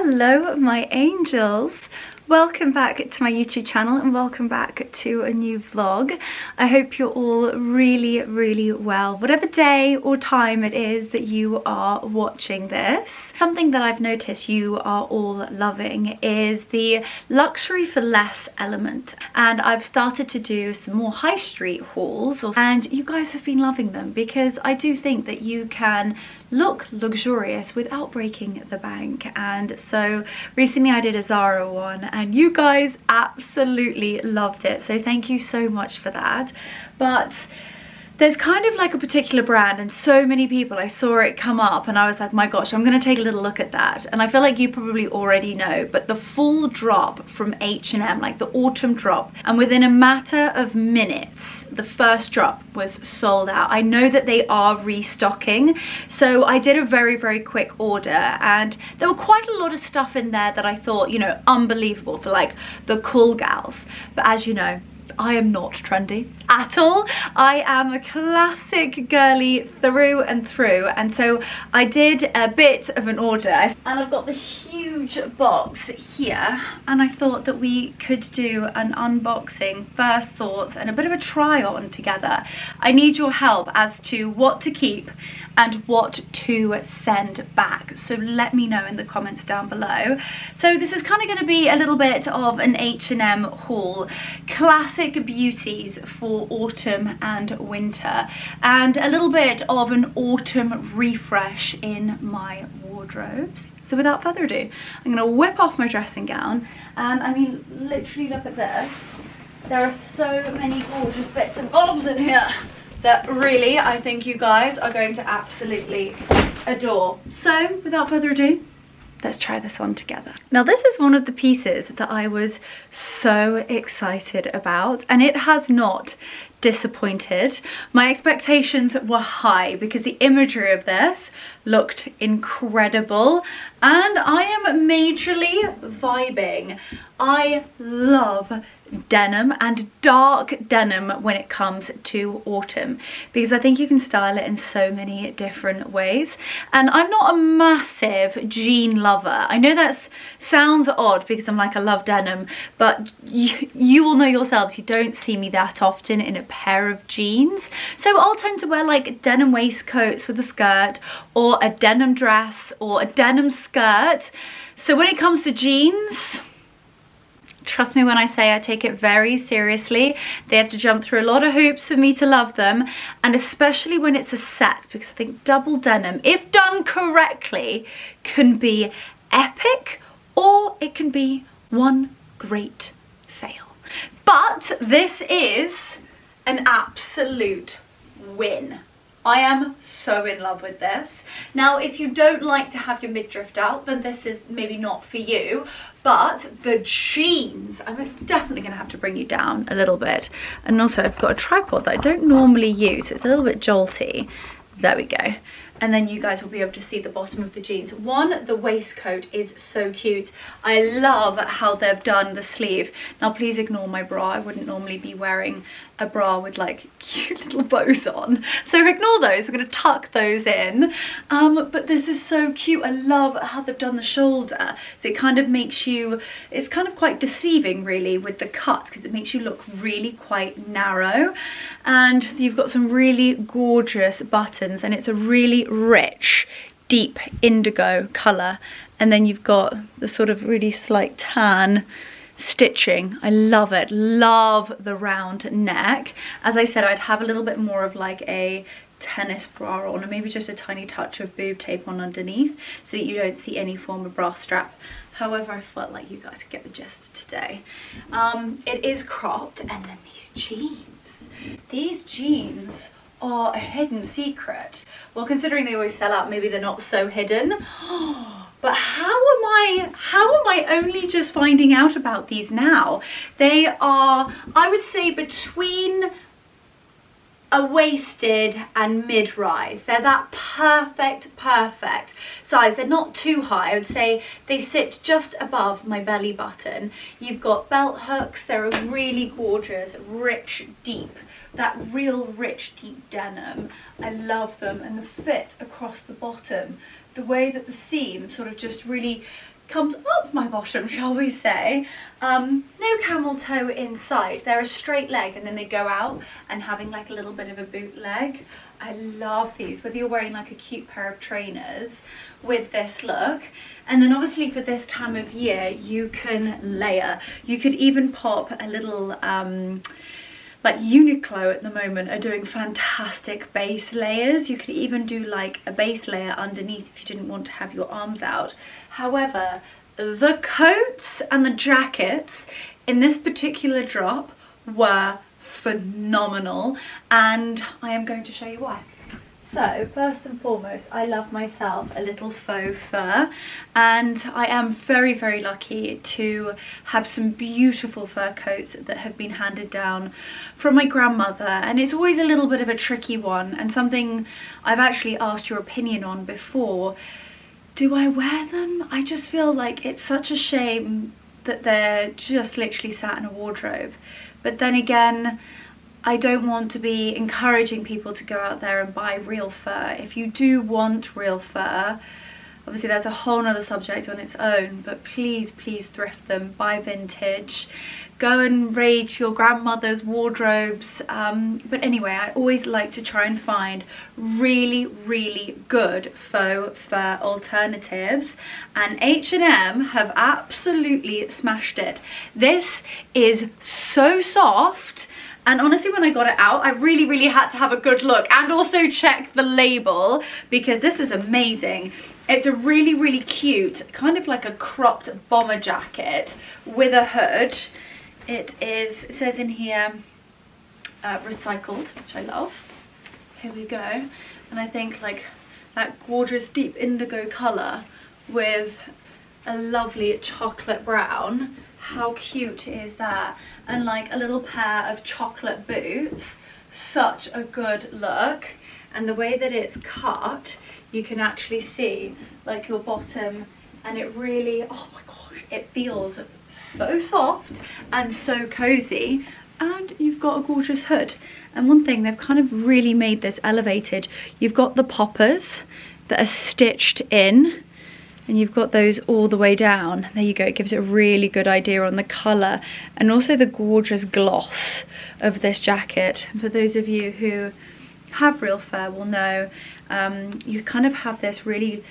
Hello my angels, welcome back to my YouTube channel and welcome back to a new vlog. I hope you're all really well, whatever day or time it is that you are watching this. Something that I've noticed you are all loving is the luxury for less element, and I've started to do some more high street hauls, and you guys have been loving them because I do think that you can look luxurious without breaking the bank. And so recently I did a Zara one and you guys absolutely loved it, so thank you so much for that. But there's kind of like a particular brand, and so many people, I saw it come up and I was like, my gosh, I'm gonna take a little look at that. And I feel like you probably already know, but the full drop from H&M, like the autumn drop, and within a matter of minutes the first drop was sold out. I know that they are restocking, so I did a very quick order, and there were quite a lot of stuff in there that I thought, you know, unbelievable for like the cool gals. But as you know, I am not trendy at all. I am a classic girly through and through, and so I did a bit of an order, and I've got the huge box here, and I thought that we could do an unboxing, first thoughts, and a bit of a try on together. I need your help as to what to keep and what to send back, so let me know in the comments down below. So this is kind of going to be a little bit of an H&M haul, classic beauties for autumn and winter, and a little bit of an autumn refresh in my wardrobes. So without further ado, I'm going to whip off my dressing gown, and I mean, literally look at this. There are so many gorgeous bits and bobs in here that really I think you guys are going to absolutely adore. So without further ado, let's try this on together. Now this is one of the pieces that I was so excited about, and it has not disappointed. My expectations were high because the imagery of this looked incredible, and I am majorly vibing. I love denim, and dark denim when it comes to autumn, because I think you can style it in so many different ways. And I'm not a massive jean lover. I know that sounds odd because I'm like, I love denim, but you will know yourselves, you don't see me that often in a pair of jeans. So I'll tend to wear like denim waistcoats with a skirt, or a denim dress, or a denim skirt. So when it comes to jeans, trust me when I say I take it very seriously. They have to jump through a lot of hoops for me to love them, and especially when it's a set, because I think double denim, if done correctly, can be epic, or it can be one great fail. But this is an absolute win. I am so in love with this. Now, if you don't like to have your midriff out, then this is maybe not for you. But the jeans, I'm definitely going to have to bring you down a little bit. And also I've got a tripod that I don't normally use, so it's a little bit jolty. There we go. And then you guys will be able to see the bottom of the jeans. One, the waistcoat is so cute. I love how they've done the sleeve. Now please ignore my bra. I wouldn't normally be wearing a bra with like cute little bows on, so ignore those. I'm going to tuck those in, but this is so cute. I love how they've done the shoulder, so it kind of makes you, it's kind of quite deceiving really with the cut, because it makes you look really quite narrow. And you've got some really gorgeous buttons, and it's a really rich deep indigo colour, and then you've got the sort of really slight tan stitching. I love it. Love the round neck. As I said, I'd have a little bit more of like a tennis bra on, or maybe just a tiny touch of boob tape on underneath, so that you don't see any form of bra strap. However, I felt like you guys get the gist today. It is cropped, and then these jeans are a hidden secret. Well, considering they always sell out, maybe they're not so hidden. But how am I only just finding out about these now? They are, I would say, between a waisted and mid-rise. They're that perfect size. They're not too high. I would say they sit just above my belly button. You've got belt hooks. They're a really gorgeous, rich, deep, that real rich, deep denim. I love them, and the fit across the bottom. The way that the seam sort of just really comes up my bottom, shall we say. No camel toe inside. They're a straight leg and then they go out and having like a little bit of a boot leg. I love these, whether you're wearing like a cute pair of trainers with this look. And then obviously for this time of year, you can layer. You could even pop a little, like Uniqlo at the moment are doing fantastic base layers. You could even do like a base layer underneath if you didn't want to have your arms out. However, the coats and the jackets in this particular drop were phenomenal, and I am going to show you why. So first and foremost, I love myself a little faux fur, and I am very, very lucky to have some beautiful fur coats that have been handed down from my grandmother, and it's always a little bit of a tricky one and something I've actually asked your opinion on before. Do I wear them? I just feel like it's such a shame that they're just literally sat in a wardrobe. But then again, I don't want to be encouraging people to go out there and buy real fur. If you do want real fur, obviously that's a whole nother subject on its own, but please, please thrift them, buy vintage, go and raid your grandmother's wardrobes. But anyway, I always like to try and find really, really good faux fur alternatives, and H&M have absolutely smashed it. This is so soft. And honestly, when I got it out, I really, really had to have a good look and also check the label, because this is amazing. It's a really, really cute, kind of like a cropped bomber jacket with a hood. It says in here, recycled, which I love. Here we go. And I think like that gorgeous deep indigo colour with a lovely chocolate brown. How cute is that? And like a little pair of chocolate boots. Such a good look. And the way that it's cut, you can actually see like your bottom, and it really, oh my gosh, it feels so soft and so cozy. And you've got a gorgeous hood. And one thing, they've kind of really made this elevated. You've got the poppers that are stitched in, and you've got those all the way down. There you go, it gives it a really good idea on the colour, and also the gorgeous gloss of this jacket. And for those of you who have real fur will know, you kind of have this really,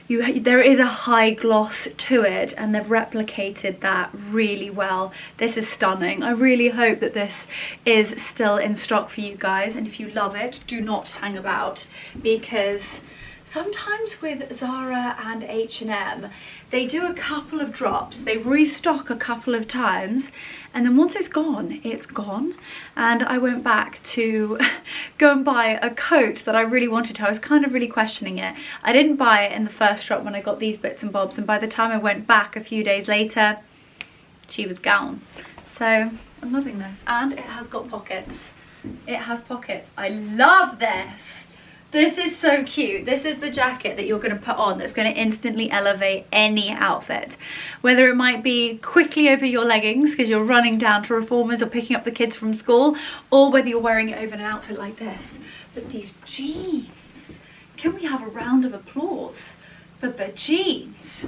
there is a high gloss to it, and they've replicated that really well. This is stunning. I really hope that this is still in stock for you guys, and if you love it, do not hang about, because sometimes with Zara and H&M, they do a couple of drops, they restock a couple of times, and then once it's gone, it's gone. And I went back to go and buy a coat that I really wanted to. I was kind of really questioning it. I didn't buy it in the first drop when I got these bits and bobs, and by the time I went back a few days later, she was gone. So I'm loving this, and it has got pockets. It has pockets. I love this. This is so cute. This is the jacket that you're going to put on that's going to instantly elevate any outfit. Whether it might be quickly over your leggings because you're running down to Reformers or picking up the kids from school, or whether you're wearing it over an outfit like this. But these jeans, can we have a round of applause for the jeans?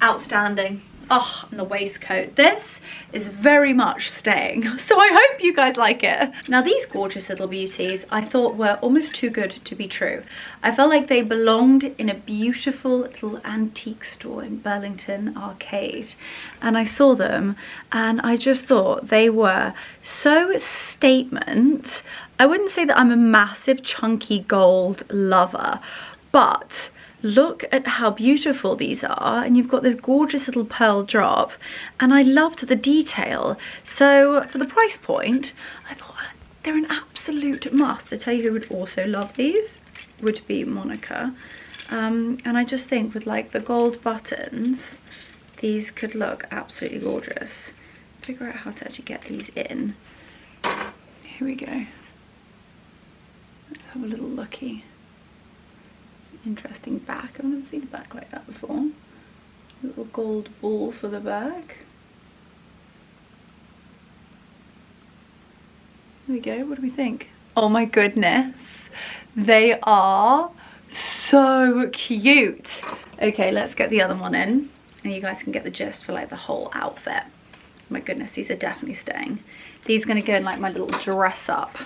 Outstanding. Oh, and the waistcoat. This is very much staying. So I hope you guys like it. Now these gorgeous little beauties I thought were almost too good to be true. I felt like they belonged in a beautiful little antique store in Burlington Arcade. And I saw them and I just thought they were so statement. I wouldn't say that I'm a massive chunky gold lover, but look at how beautiful these are, and you've got this gorgeous little pearl drop, and I loved the detail. So for the price point, I thought they're an absolute must. I tell you who would also love these would be Monica, and I just think with like the gold buttons, these could look absolutely gorgeous. Figure out how to actually get these in. Here we go. Let's have a little looky. Interesting back. I've never seen a back like that before. A little gold ball for the back. There we go. What do we think? Oh my goodness, they are so cute. Okay, let's get the other one in. and you guys can get the gist for like the whole outfit. My goodness, these are definitely staying. These are gonna go in like my little dress up.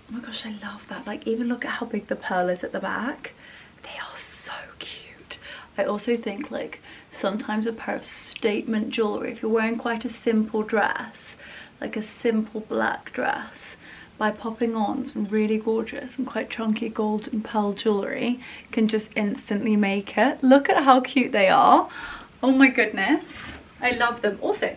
Oh my gosh, I love that. Like, even look at how big the pearl is at the back. They are so cute. I also think like sometimes a pair of statement jewelry, if you're wearing quite a simple dress, like a simple black dress, by popping on some really gorgeous and quite chunky gold and pearl jewelry, can just instantly make it. Look at how cute they are. Oh my goodness, I love them. Also,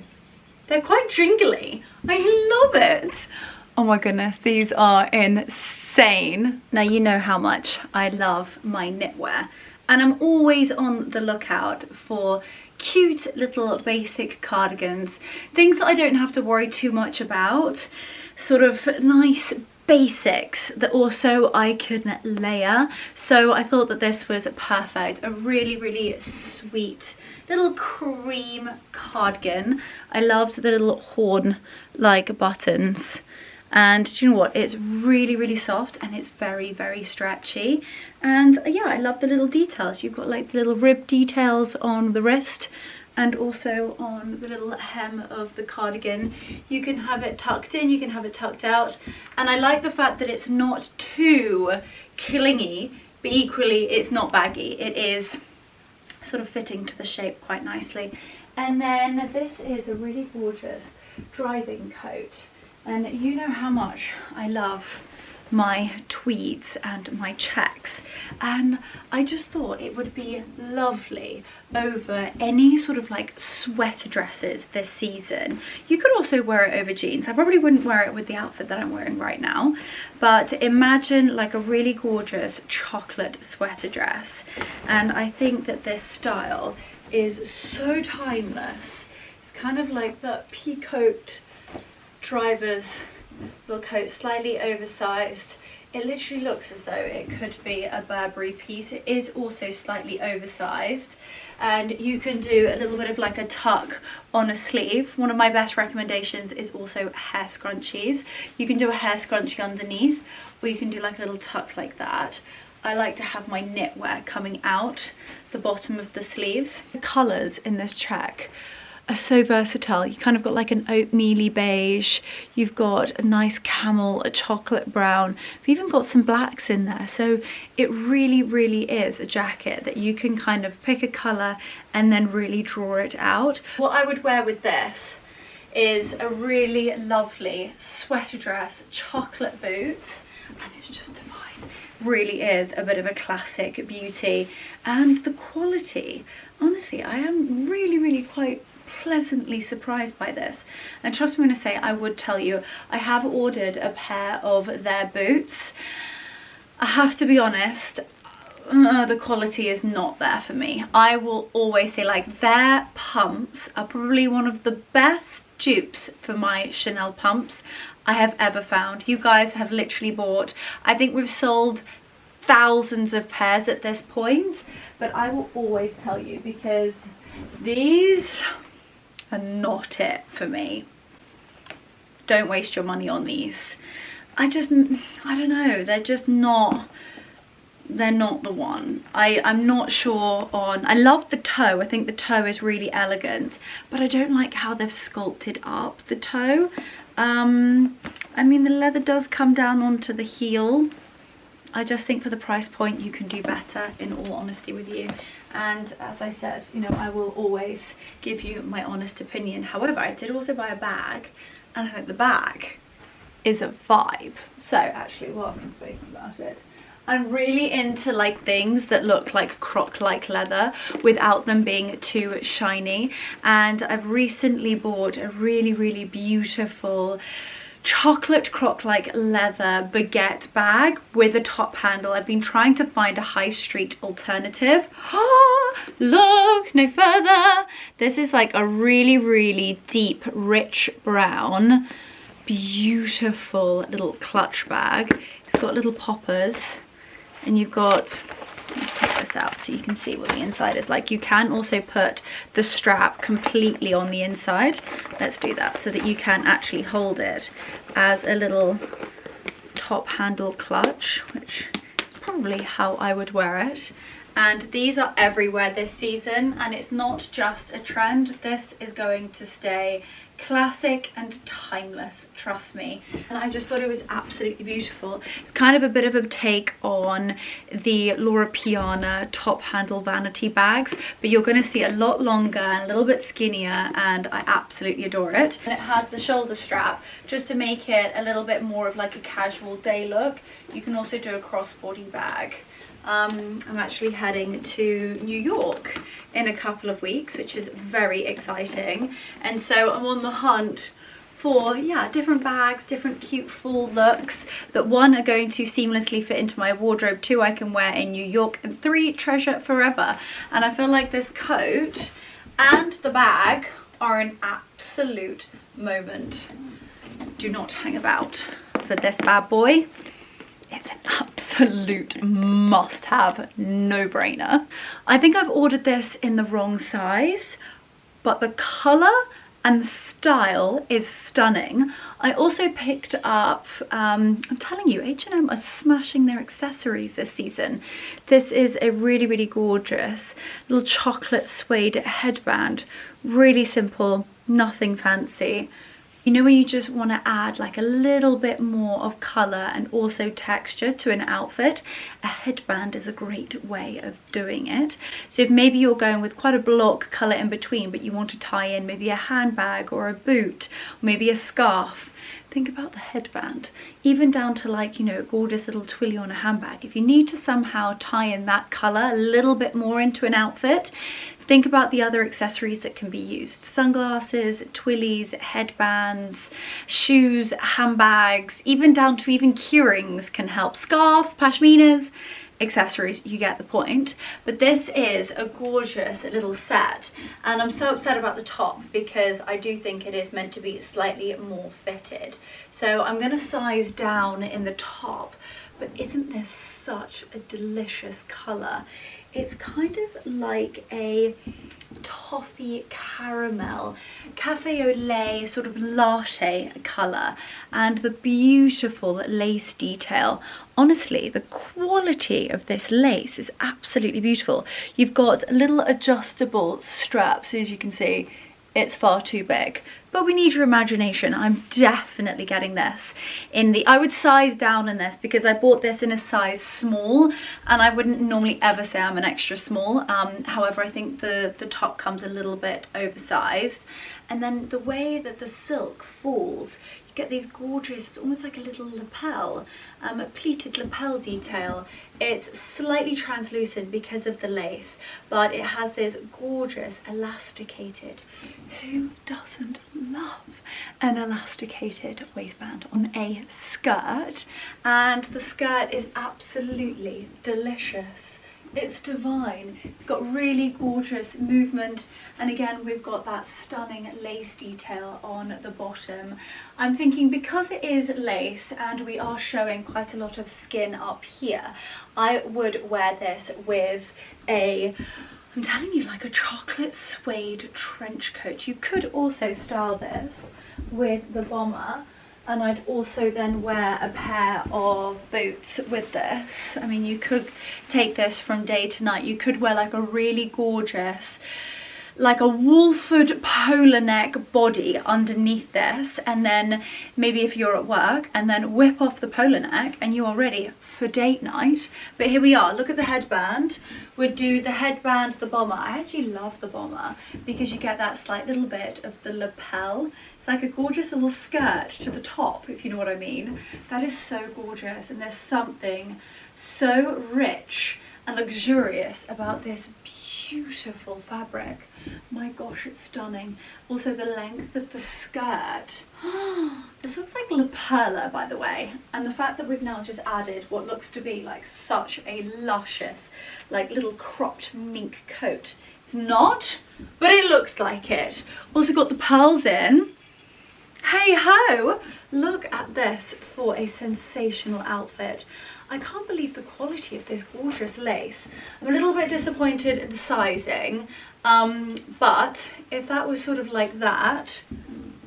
they're quite jingly. I love it. Oh my goodness, these are insane. Now you know how much I love my knitwear, and I'm always on the lookout for cute little basic cardigans, things that I don't have to worry too much about, sort of nice basics that also I can layer. So I thought that this was perfect. A really, really sweet little cream cardigan. I loved the little horn like buttons. And do you know what, it's really, really soft, and it's very, very stretchy. And yeah, I love the little details. You've got like the little rib details on the wrist and also on the little hem of the cardigan. You can have it tucked in, you can have it tucked out. And I like the fact that it's not too clingy, but equally it's not baggy. It is sort of fitting to the shape quite nicely. And then this is a really gorgeous driving coat. And you know how much I love my tweeds and my checks, and I just thought it would be lovely over any sort of like sweater dresses this season. You could also wear it over jeans. I probably wouldn't wear it with the outfit that I'm wearing right now, but imagine like a really gorgeous chocolate sweater dress. And I think that this style is so timeless. It's kind of like the peacoat driver's little coat, slightly oversized. It literally looks as though it could be a Burberry piece. It is also slightly oversized, and you can do a little bit of like a tuck on a sleeve. One of my best recommendations is also hair scrunchies. You can do a hair scrunchie underneath, or you can do like a little tuck like that. I like to have my knitwear coming out the bottom of the sleeves. The colours in this check are so versatile. You kind of got like an oatmeal-y beige, you've got a nice camel, a chocolate brown, you've even got some blacks in there. So it really, really is a jacket that you can kind of pick a colour and then really draw it out. What I would wear with this is a really lovely sweater dress, chocolate boots, and it's just divine. Really is a bit of a classic beauty, and the quality, honestly, I am really, really quite pleasantly surprised by this. And trust me when I say, I would tell you, I have ordered a pair of their boots. I have to be honest, the quality is not there for me. I will always say, like, their pumps are probably one of the best dupes for my Chanel pumps I have ever found. You guys have literally bought, I think we've sold thousands of pairs at this point, but I will always tell you, because these are not it for me. Don't waste your money on these. I don't know, they're just not, they're not the one. I'm not sure on, I love the toe, I think the toe is really elegant, but I don't like how they've sculpted up the toe. I mean, the leather does come down onto the heel. I just think for the price point you can do better, in all honesty with you. And as I said, you know, I will always give you my honest opinion. However, I did also buy a bag, and I think the bag is a vibe. So actually, whilst I'm speaking about it, I'm really into like things that look like croc-like leather without them being too shiny. And I've recently bought a really, really beautiful chocolate croc-like leather baguette bag with a top handle. I've been trying to find a high street alternative. Look no further. This is like a really, really deep, rich brown, beautiful little clutch bag. It's got little poppers, and you've got, let's take this out so you can see what the inside is like. You can also put the strap completely on the inside. Let's do that so that you can actually hold it as a little top handle clutch, which is probably how I would wear it. and these are everywhere this season, and it's not just a trend. This is going to stay classic and timeless, trust me. And I just thought it was absolutely beautiful. It's kind of a bit of a take on the Laura Piana top handle vanity bags, but you're going to see a lot longer and a little bit skinnier, and I absolutely adore it. And it has the shoulder strap just to make it a little bit more of like a casual day look. You can also do a crossbody bag. I'm actually heading to New York in a couple of weeks, which is very exciting, and so I'm on the hunt for, yeah, different bags, different cute fall looks that, one, are going to seamlessly fit into my wardrobe, two, I can wear in New York, and three, treasure forever. And I feel like this coat and the bag are an absolute moment. Do not hang about for this bad boy. It's an absolute must-have, no-brainer. I think I've ordered this in the wrong size, but the colour and the style is stunning. I also picked up, I'm telling you, H&M are smashing their accessories this season. This is a really, really gorgeous little chocolate suede headband. Really simple, nothing fancy. You know when you just want to add like a little bit more of colour and also texture to an outfit, a headband is a great way of doing it. So if maybe you're going with quite a block colour in between, but you want to tie in maybe a handbag or a boot, or maybe a scarf, think about the headband. Even down to, like, you know, a gorgeous little twilly on a handbag. If you need to somehow tie in that colour a little bit more into an outfit, think about the other accessories that can be used. Sunglasses, twillies, headbands, shoes, handbags, even down to even keyrings can help. Scarves, pashminas, accessories, you get the point. But this is a gorgeous little set, and I'm so upset about the top because I do think it is meant to be slightly more fitted. So I'm going to size down in the top, but isn't this such a delicious colour? It's kind of like a toffee caramel, cafe au lait sort of latte colour, and the beautiful lace detail. Honestly, the quality of this lace is absolutely beautiful. You've got little adjustable straps, as you can see. It's far too big, but we need your imagination. I'm definitely getting this in the, I would size down in this because I bought this in a size small, and I wouldn't normally ever say I'm an extra small. However, I think the top comes a little bit oversized, and then the way that the silk falls, you get these gorgeous, it's almost like a little lapel, a pleated lapel detail. It's slightly translucent because of the lace, but it has this gorgeous elasticated, who doesn't love an elasticated waistband on a skirt? And the skirt is absolutely delicious. It's divine. It's got really gorgeous movement, and again we've got that stunning lace detail on the bottom. I'm thinking because it is lace and we are showing quite a lot of skin up here, I would wear this with a, I'm telling you, like a chocolate suede trench coat. You could also style this with the bomber, and I'd also then wear a pair of boots with this. I mean, you could take this from day to night. You could wear like a really gorgeous, like a Wolford polar neck body underneath this, and then maybe if you're at work, and then whip off the polar neck and you are ready for date night. But here we are, look at the headband. We'd do the headband, the bomber. I actually love the bomber because you get that slight little bit of the lapel. It's like a gorgeous little skirt to the top, if you know what I mean. That is so gorgeous, and there's something so rich and luxurious about this beautiful fabric. My gosh, it's stunning. Also the length of the skirt. This looks like lapella, by the way, and the fact that we've now just added what looks to be like such a luscious, like little cropped mink coat. It's not, but it looks like it. Also got the pearls in. Hey ho! Look at this for a sensational outfit. I can't believe the quality of this gorgeous lace. I'm a little bit disappointed in the sizing, but if that was sort of like that,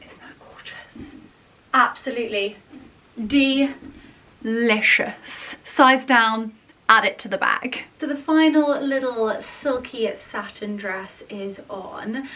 isn't that gorgeous? Absolutely delicious. Size down, add it to the bag. So the final little silky satin dress is on.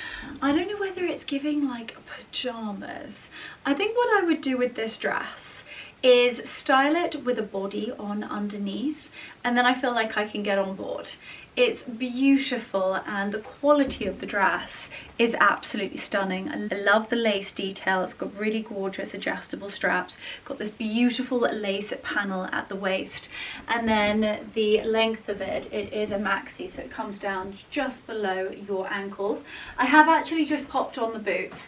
I don't know whether it's giving like pajamas. I think what I would do with this dress is style it with a body on underneath, and then I feel like I can get on board. It's beautiful and the quality of the dress is absolutely stunning. I love the lace detail. It's got really gorgeous adjustable straps, got this beautiful lace panel at the waist, and then the length of it is a maxi, so it comes down just below your ankles. I have actually just popped on the boots.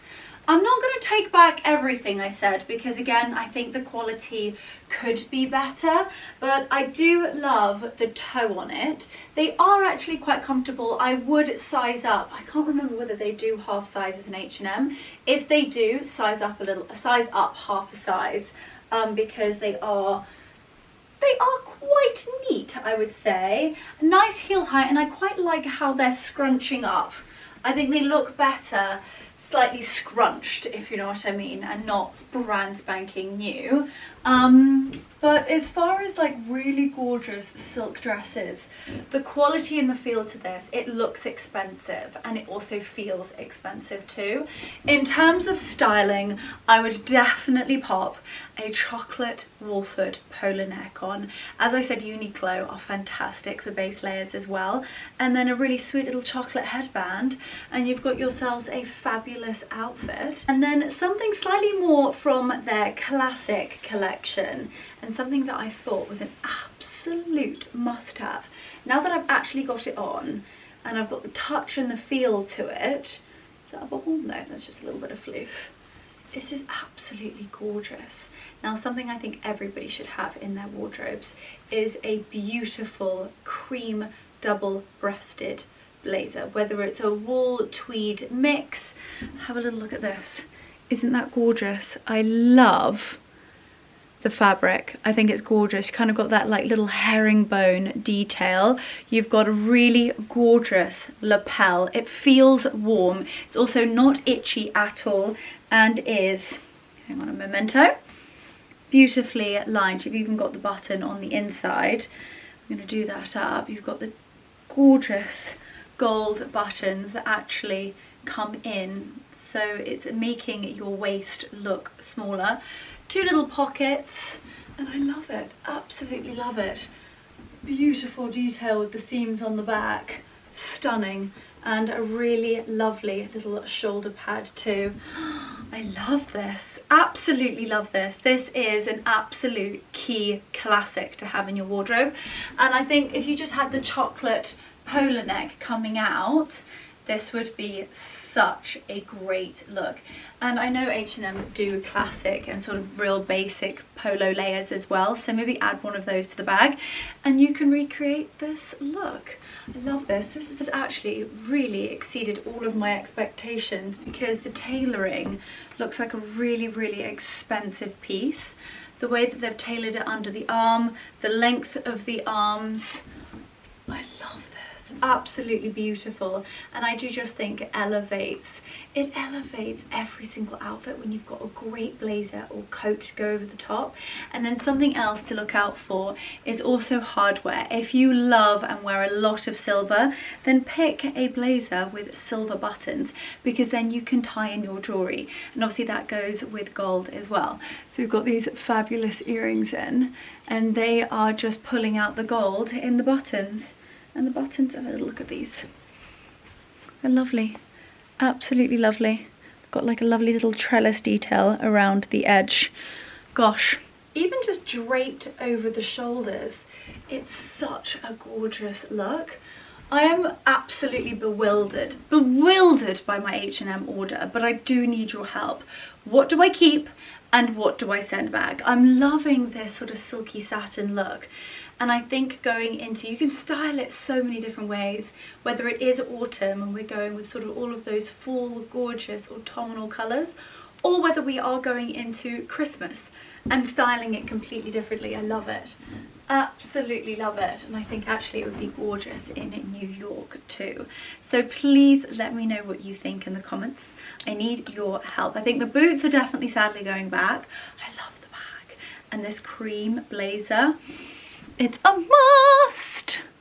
I'm not going to take back everything I said, because again, I think the quality could be better, but I do love the toe on it. They are actually quite comfortable. I would size up. I can't remember whether they do half sizes in H&M. If they do, size up a little, size up half a size, because they are quite neat, I would say. A nice heel height, and I quite like how they're scrunching up. I think they look better slightly scrunched, if you know what I mean, and not brand spanking new. But as far as like really gorgeous silk dresses, the quality and the feel to this, it looks expensive and it also feels expensive too. In terms of styling, I would definitely pop a chocolate Wolford polo neck on. As I said, Uniqlo are fantastic for base layers as well. And then a really sweet little chocolate headband, and you've got yourselves a fabulous outfit. And then something slightly more from their classic collection, and something that I thought was an absolute must-have. Now that I've actually got it on, and I've got the touch and the feel to it. Is that a bubble? No, that's just a little bit of floof. This is absolutely gorgeous. Now, something I think everybody should have in their wardrobes is a beautiful cream double-breasted blazer, whether it's a wool tweed mix. Have a little look at this. Isn't that gorgeous? I love the fabric. I think it's gorgeous. You kind of got that like little herringbone detail. You've got a really gorgeous lapel. It feels warm. It's also not itchy at all, and is, hang on a memento, beautifully lined. You've even got the button on the inside. I'm going to do that up. You've got the gorgeous gold buttons that actually come in, so it's making your waist look smaller. Two little pockets, and I love it, absolutely love it. Beautiful detail with the seams on the back, stunning, and a really lovely little shoulder pad too. I love this, absolutely love this. This is an absolute key classic to have in your wardrobe, and I think if you just had the chocolate polo neck coming out, this would be such a great look. And I know H&M do classic and sort of real basic polo layers as well, so maybe add one of those to the bag and you can recreate this look. I love this. This has actually really exceeded all of my expectations, because the tailoring looks like a really, really expensive piece. The way that they've tailored it under the arm, the length of the arms, I love this. Absolutely beautiful, and I do just think it elevates every single outfit when you've got a great blazer or coat to go over the top. And then something else to look out for is also hardware. If you love and wear a lot of silver, then pick a blazer with silver buttons, because then you can tie in your jewelry, and obviously that goes with gold as well. So we've got these fabulous earrings in, and they are just pulling out the gold in the buttons. And the buttons, have a little look at these. They're lovely, absolutely lovely. Got like a lovely little trellis detail around the edge. Gosh, even just draped over the shoulders, it's such a gorgeous look. I am absolutely bewildered by my H&M order, but I do need your help. What do I keep and what do I send back? I'm loving this sort of silky satin look. And I think going into, you can style it so many different ways, whether it is autumn and we're going with sort of all of those fall, gorgeous autumnal colours, or whether we are going into Christmas and styling it completely differently. I love it. Absolutely love it. And I think actually it would be gorgeous in New York too. So please let me know what you think in the comments. I need your help. I think the boots are definitely sadly going back. I love the bag. And this cream blazer. It's a must.